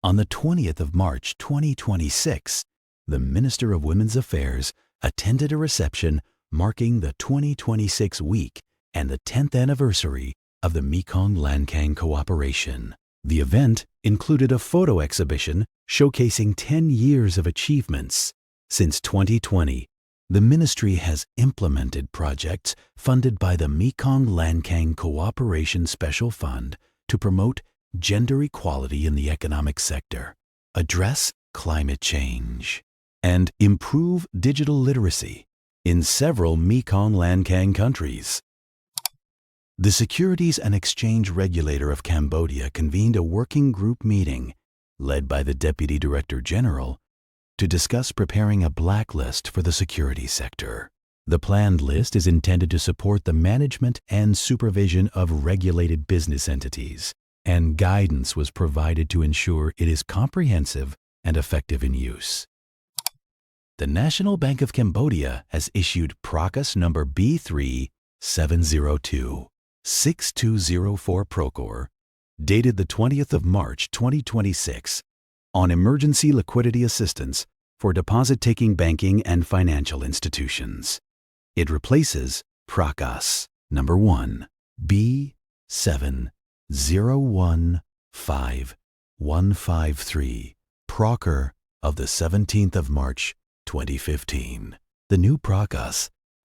On the 20th of March 2026, the Minister of Women's Affairs attended a reception marking the 2026 week and the 10th anniversary of the Mekong-Lancang Cooperation. The event included a photo exhibition showcasing 10 years of achievements. Since 2020, the ministry has implemented projects funded by the Mekong-Lancang Cooperation Special Fund to promote gender equality in the economic sector, address climate change, and improve digital literacy in several Mekong-Lancang countries. The Securities and Exchange Regulator of Cambodia convened a working group meeting led by the Deputy Director General to discuss preparing a blacklist for the securities sector. The planned list is intended to support the management and supervision of regulated business entities, and guidance was provided to ensure it is comprehensive and effective in use. The National Bank of Cambodia has issued Prakas number B3702-6204 Prokur, dated the 20th of March 2026, on Emergency Liquidity Assistance for deposit-taking banking and financial institutions. It replaces Prakas number 1 B7015-153 Prokur of the 17th of March 2015. The new Prakas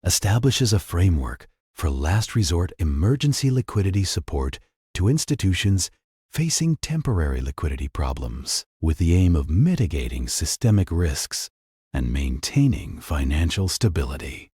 establishes a framework for last resort emergency liquidity support to institutions facing temporary liquidity problems, with the aim of mitigating systemic risks and maintaining financial stability.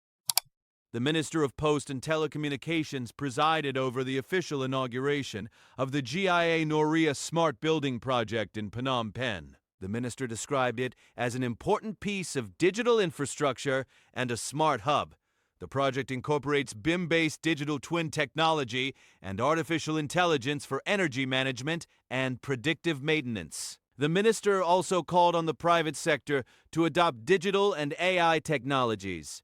The Minister of Post and Telecommunications presided over the official inauguration of the GIA Norea Smart Building Project in Phnom Penh. The minister described it as an important piece of digital infrastructure and a smart hub. The project incorporates BIM-based digital twin technology and artificial intelligence for energy management and predictive maintenance. The minister also called on the private sector to adopt digital and AI technologies.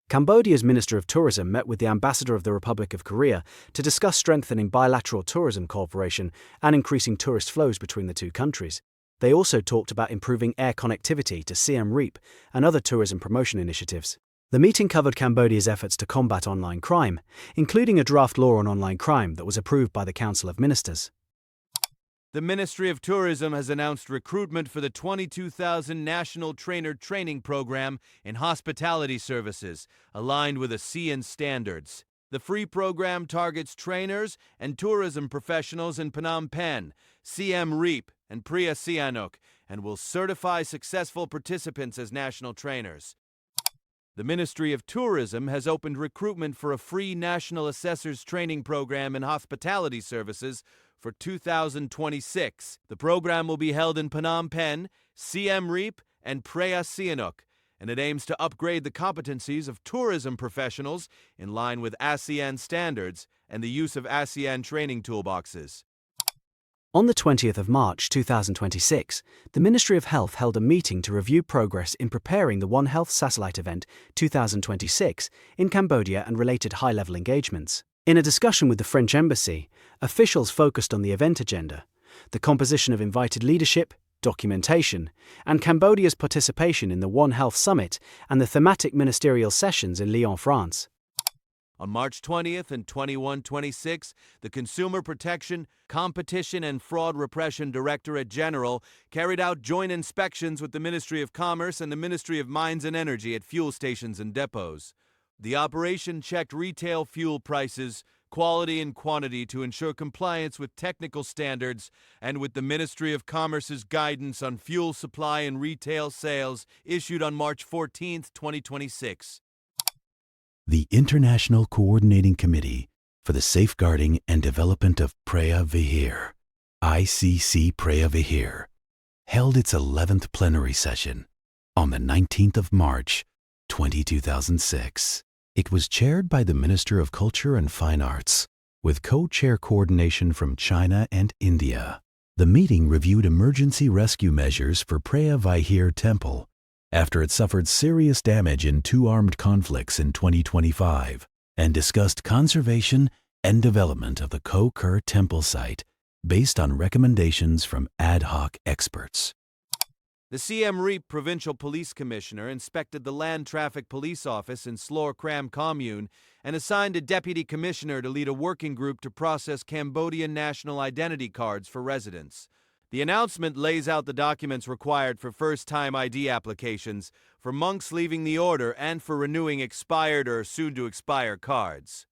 Cambodia's Minister of Tourism met with the Ambassador of the Republic of Korea to discuss strengthening bilateral tourism cooperation and increasing tourist flows between the two countries. They also talked about improving air connectivity to Siem Reap and other tourism promotion initiatives. The meeting covered Cambodia's efforts to combat online crime, including a draft law on online crime that was approved by the Council of Ministers. The Ministry of Tourism has announced recruitment for the 22,000 National Trainer Training Program in Hospitality Services, aligned with ASEAN standards. The free program targets trainers and tourism professionals in Phnom Penh, Siem Reap, and Preah Vihear, and will certify successful participants as national trainers. The Ministry of Tourism has opened recruitment for a free National Assessors Training Program in Hospitality Services for 2026. The program will be held in Phnom Penh, Siem Reap, and Preah Vihear, and it aims to upgrade the competencies of tourism professionals in line with ASEAN standards and the use of ASEAN training toolboxes. On the 20th of March 2026, the Ministry of Health held a meeting to review progress in preparing the One Health Satellite Event 2026 in Cambodia and related high-level engagements. In a discussion with the French Embassy, officials focused on the event agenda, the composition of invited leadership, documentation, and Cambodia's participation in the One Health Summit and the thematic ministerial sessions in Lyon, France. On March 20th and 21-26, the Consumer Protection, Competition and Fraud Repression Directorate General carried out joint inspections with the Ministry of Commerce and the Ministry of Mines and Energy at fuel stations and depots. The operation checked retail fuel prices, quality and quantity to ensure compliance with technical standards and with the Ministry of Commerce's guidance on fuel supply and retail sales issued on March 14, 2026. The International Coordinating Committee for the Safeguarding and Development of Preah Vihear, ICC Preah Vihear, held its 11th plenary session on the 19th of March, 2006. It was chaired by the Minister of Culture and Fine Arts, with co-chair coordination from China and India. The meeting reviewed emergency rescue measures for Preah Vihear Temple after it suffered serious damage in two armed conflicts in 2025, and discussed conservation and development of the Koh Ker temple site based on recommendations from ad hoc experts. The Siem Reap Provincial Police Commissioner inspected the Land Traffic Police Office in Slor Kram Commune and assigned a deputy commissioner to lead a working group to process Cambodian national identity cards for residents. The announcement lays out the documents required for first-time ID applications, for monks leaving the order, and for renewing expired or soon-to-expire cards.